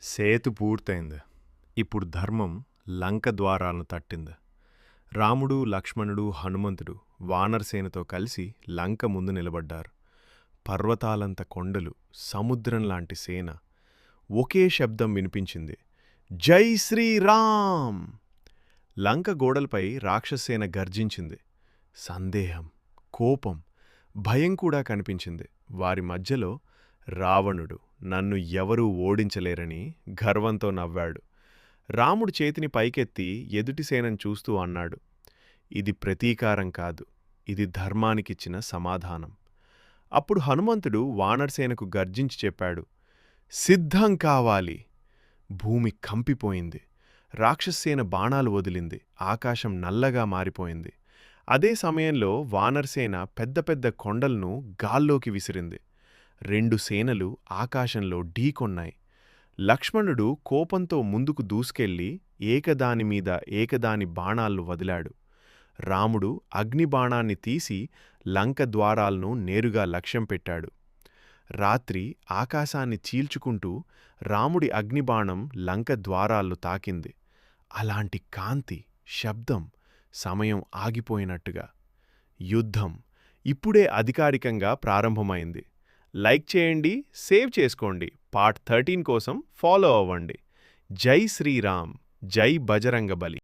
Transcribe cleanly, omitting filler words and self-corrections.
సేతు పూర్తయింది. ఇప్పుడు ధర్మం లంక ద్వారాలను తట్టింది. రాముడు, లక్ష్మణుడు, హనుమంతుడు వానరసేనతో కలిసి లంక ముందు నిలబడ్డారు. పర్వతాలంత కొండలు, సముద్రంలాంటి సేన. ఒకే శబ్దం వినిపించింది. జై శ్రీరామ్! లంక గోడలపై రాక్షసేన గర్జించింది. సందేహం, కోపం, భయం కూడా కనిపించింది. వారి మధ్యలో రావణుడు నన్ను ఎవరూ ఓడించలేరని గర్వంతో నవ్వాడు. రాముడు చేతిని పైకెత్తి ఎదుటి సేనను చూస్తూ అన్నాడు, ఇది ప్రతీకారం కాదు, ఇది ధర్మానికిచ్చిన సమాధానం. అప్పుడు హనుమంతుడు వానరసేనకు గర్జించి చెప్పాడు, సిద్ధం కావాలి! భూమి కంపిపోయింది. రాక్షసేన బాణాలు వదిలింది. ఆకాశం నల్లగా మారిపోయింది. అదే సమయంలో వానరసేన పెద్ద పెద్ద కొండలను గాల్లోకి విసిరింది. రెండు సేనలు ఆకాశంలో ఢీకొన్నాయి. లక్ష్మణుడు కోపంతో ముందుకు దూసుకెళ్లి ఏకదానిమీద ఏకదాని బాణాలను వదిలాడు. రాముడు అగ్నిబాణాన్ని తీసి లంక ద్వారాలను నేరుగా లక్ష్యం పెట్టాడు. రాత్రి ఆకాశాన్ని చీల్చుకుంటూ రాముడి అగ్నిబాణం లంక ద్వారాలను తాకింది. అలాంటి కాంతి, శబ్దం, సమయం ఆగిపోయినట్టుగా. యుద్ధం ఇప్పుడే అధికారికంగా ప్రారంభమైంది. లైక్ చేయండి, సేవ్ చేసుకోండి. పార్ట్ 13 కోసం ఫాలో అవ్వండి. జై శ్రీరామ్, జై బజరంగబలి.